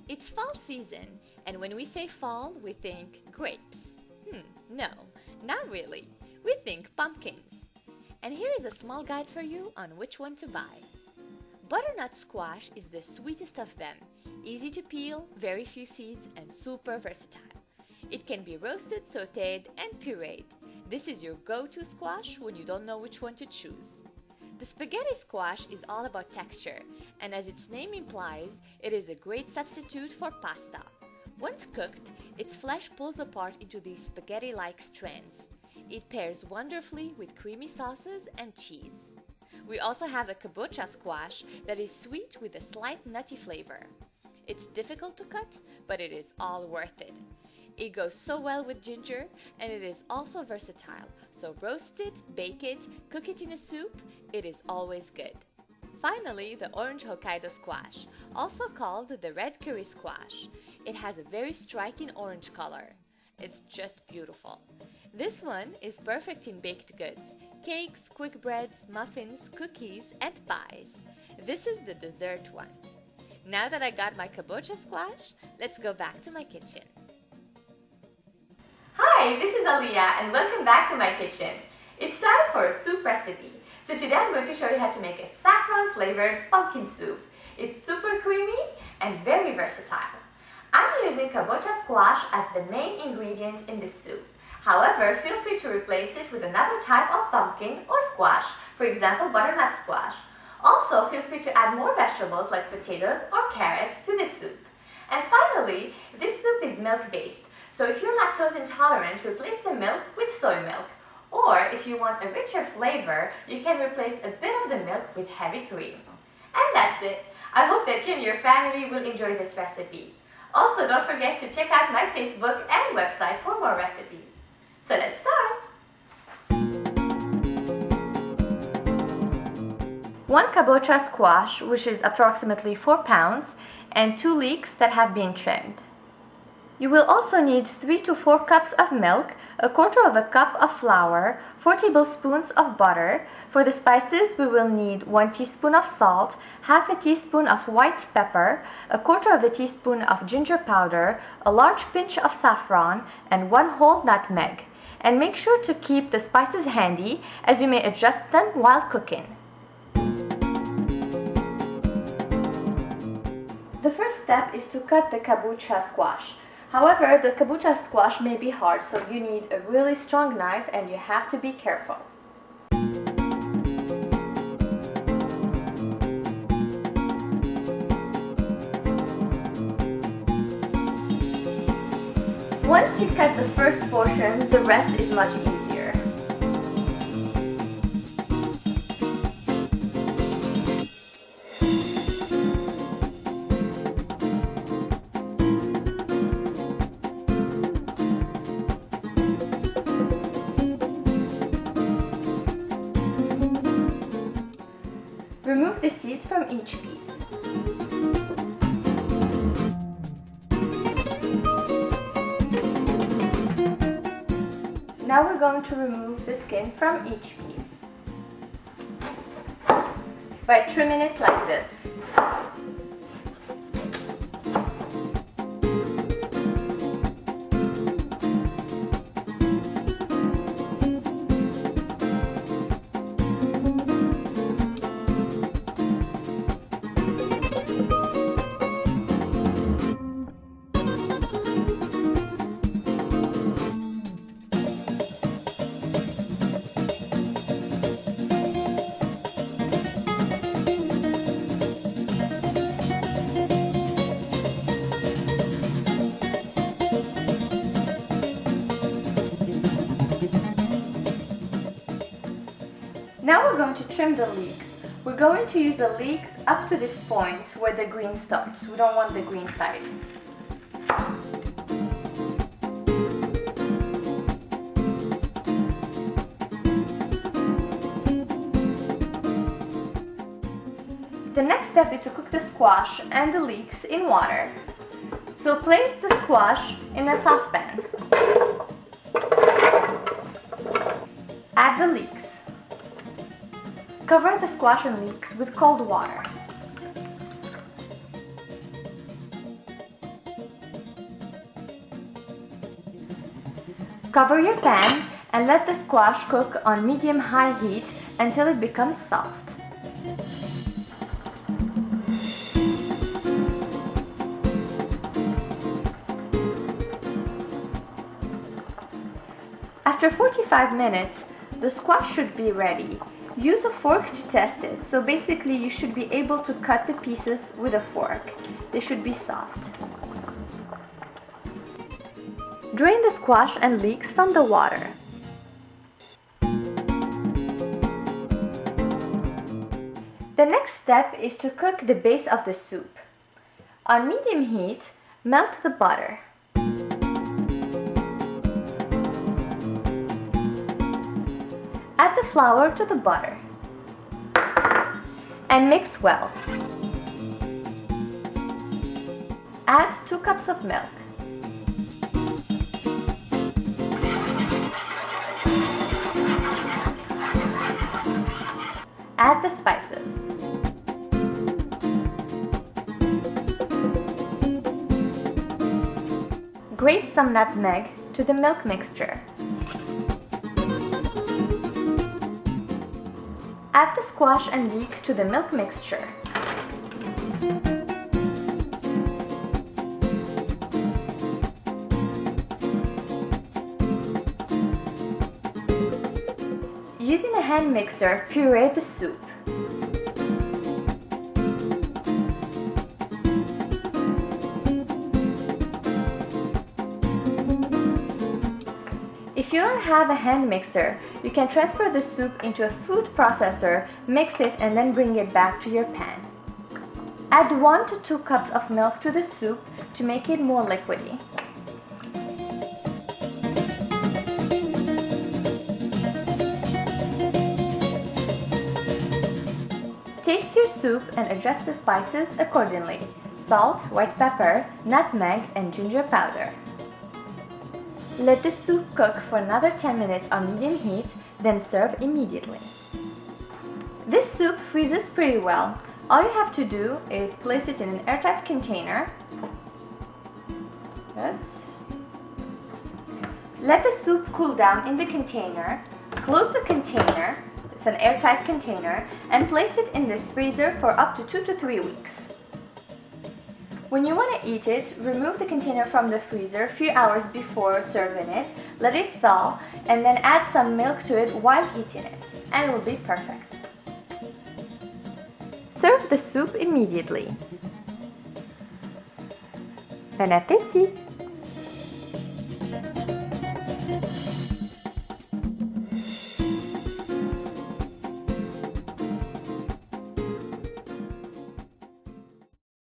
It's fall season, and when we say fall, we think grapes. No, not really. We think pumpkins. And here is a small guide for you on which one to buy. Butternut squash is the sweetest of them. Easy to peel, very few seeds, and super versatile. It can be roasted, sautéed, and pureed. This is your go-to squash when you don't know which one to choose. The spaghetti squash is all about texture, and as its name implies, it is a great substitute for pasta. Once cooked, its flesh pulls apart into these spaghetti-like strands. It pairs wonderfully with creamy sauces and cheese. We also have a kabocha squash that is sweet with a slight nutty flavor. It's difficult to cut, but it is all worth it. It goes so well with ginger, and it is also versatile, so roast it, bake it, cook it in a soup, it is always good. Finally, the orange Hokkaido squash, also called the red curry squash. It has a very striking orange color. It's just beautiful. This one is perfect in baked goods, cakes, quick breads, muffins, cookies, and pies. This is the dessert one. Now that I got my kabocha squash, let's go back to my kitchen. Hi, this is Alia and welcome back to my kitchen. It's time for a soup recipe. So today I'm going to show you how to make a saffron flavored pumpkin soup. It's super creamy and very versatile. I'm using kabocha squash as the main ingredient in this soup. However, feel free to replace it with another type of pumpkin or squash, for example butternut squash. Also, feel free to add more vegetables like potatoes or carrots to this soup. And finally, this soup is milk-based. So if you're lactose intolerant, replace the milk with soy milk. Or if you want a richer flavor, you can replace a bit of the milk with heavy cream. And that's it. I hope that you and your family will enjoy this recipe. Also, don't forget to check out my Facebook and website for more recipes. So let's start! 1 kabocha squash, which is approximately 4 pounds, and 2 leeks that have been trimmed. You will also need 3 to 4 cups of milk, a quarter of a cup of flour, 4 tablespoons of butter. For the spices, we will need 1 teaspoon of salt, half a teaspoon of white pepper, a quarter of a teaspoon of ginger powder, a large pinch of saffron, and 1 whole nutmeg. And make sure to keep the spices handy, as you may adjust them while cooking. The first step is to cut the kabocha squash. However, the kabocha squash may be hard, so you need a really strong knife and you have to be careful. Once you cut the first portion, the rest is much easier. Remove the seeds from each piece. Now we're going to remove the skin from each piece by trimming it like this. Now we're going to trim the leeks. We're going to use the leeks up to this point where the green starts. We don't want the green side. The next step is to cook the squash and the leeks in water. So place the squash in a saucepan. Add the leeks. Cover the squash and leeks with cold water. Cover your pan and let the squash cook on medium-high heat until it becomes soft. After 45 minutes, the squash should be ready. Use a fork to test it, so basically you should be able to cut the pieces with a fork. They should be soft. Drain the squash and leeks from the water. The next step is to cook the base of the soup. On medium heat, melt the butter. Add the flour to the butter and mix well. Add 2 cups of milk. Add the spices. Grate some nutmeg to the milk mixture. Add the squash and leek to the milk mixture. Using a hand mixer, puree the soup. If you don't have a hand mixer, you can transfer the soup into a food processor, mix it, and then bring it back to your pan. Add 1 to 2 cups of milk to the soup to make it more liquidy. Taste your soup and adjust the spices accordingly: salt, white pepper, nutmeg, and ginger powder. Let the soup cook for another 10 minutes on medium heat, then serve immediately. This soup freezes pretty well. All you have to do is place it in an airtight container. Yes. Let the soup cool down in the container. Close the container, it's an airtight container, and place it in the freezer for up to 2 to 3 weeks. When you want to eat it, remove the container from the freezer a few hours before serving it, let it thaw, and then add some milk to it while heating it, and it will be perfect. Serve the soup immediately. Bon appétit!